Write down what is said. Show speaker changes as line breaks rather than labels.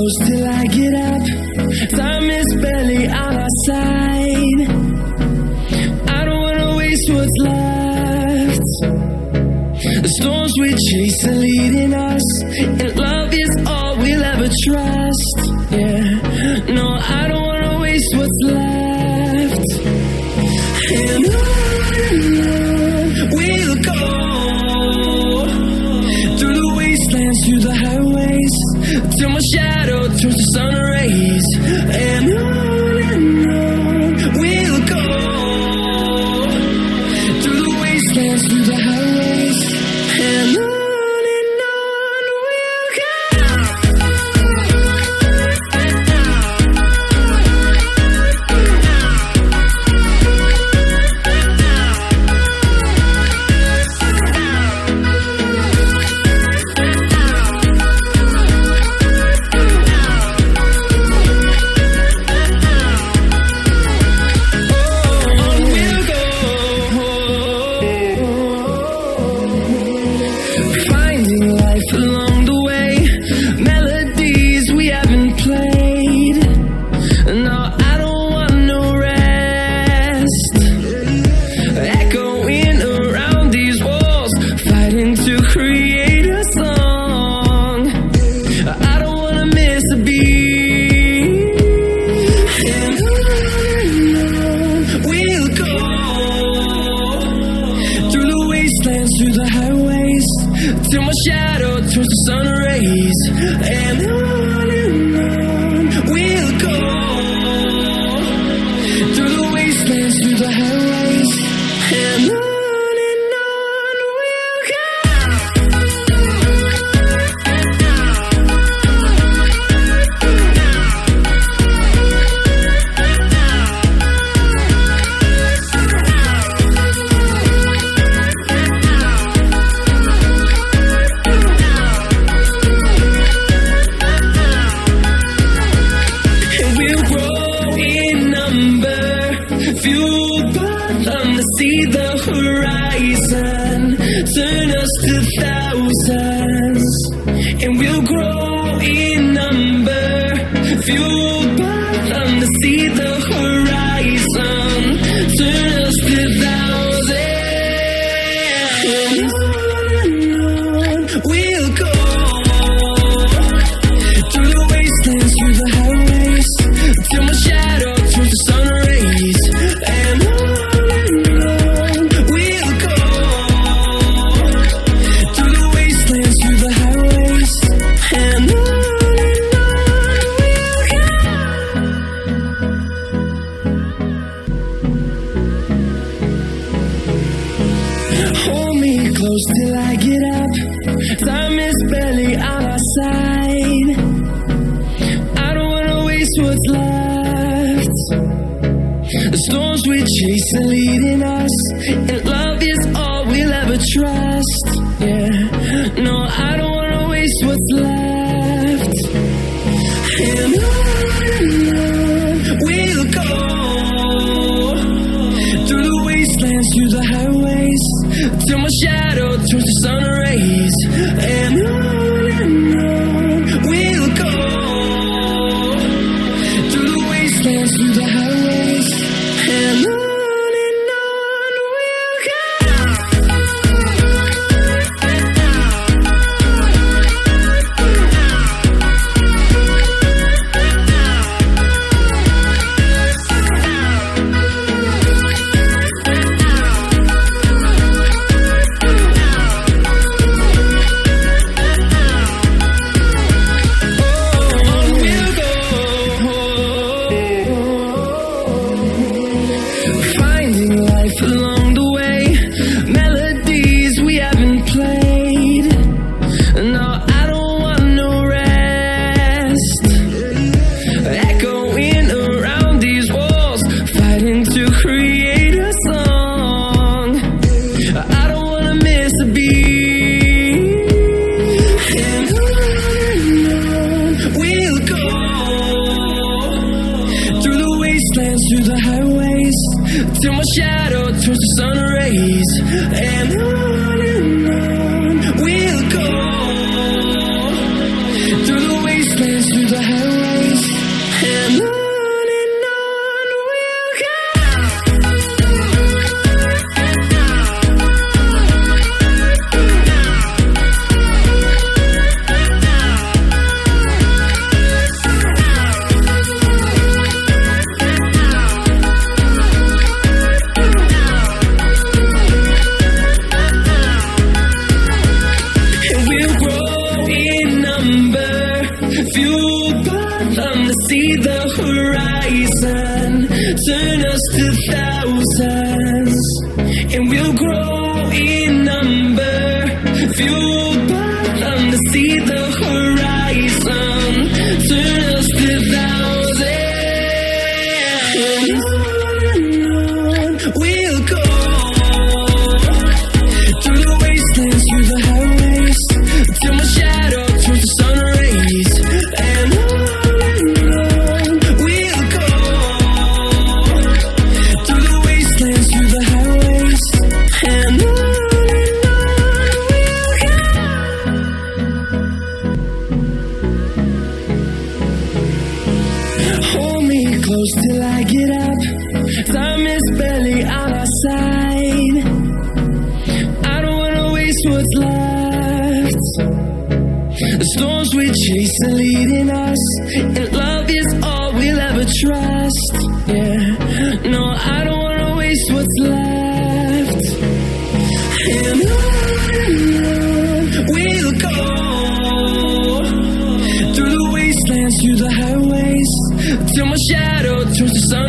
close till I get up. Time is barely on our side. I don't wanna waste what's left. The storms we chase are leading us, and love is all we'll ever trust. Yeah, no, I don't wanna waste what's left. And on we'll go, through the wastelands, through the highways, till my shadow turns to sun rays. And on we'll go, through the wastelands, through the highways, and on we'll go. Along the way, melodies we haven't played. No, I don't want no rest. Echoing around these walls, fighting to create a song. I don't wanna miss a beat. And on we'll go, through the wastelands, through the highways, till my shadow turns to sun rays. And on we'll go, through the wastelands, through the highways, and on we'll go. Fueled by them to see the horizon, turn us to thousands, and we'll grow in number. Fueled by them to see the horizon, turn us to thousands, and on we'll go, through the wastelands, through the highways, till my shadow turns to sun rays. And on we'll go, through the wastelands, through the highways, and on we'll go. Hold me close till I get up. Time is barely on our side. I don't wanna waste what's left. The storms we chase are leading us, and love is all we'll ever trust. Yeah, no, I don't wanna waste what's left. And on we'll go, through the wastelands, through the highways, till my shadow turns to sun rays. And on we'll go, through the wastelands, through the highways, and on we'll go. Along the way, melodies we haven't played. No, I don't want no rest. Echoing around these walls, fighting to create a song. I don't wanna miss a beat. And on we'll go, through the wastelands, through the highways, till my shadow turns to sun rays. And on we'll go, through the wastelands, through the highways. thousands, and we'll grow in number, fueled by them to see the horizon, turn us to thousands, and on we'll go, through the wastelands, through the highways, till my shadow turns to sun rays, and on we'll go, through the wastelands, through the highways, and on we'll go. Hold me close till I get up, time is barely on our side, I don't wanna waste what's left. The storms we chase are leading us, and love is all we'll ever trust. Yeah, no, I don't wanna waste what's left. And on we'll go, through the wastelands, through the highways, till my shadow turns to sun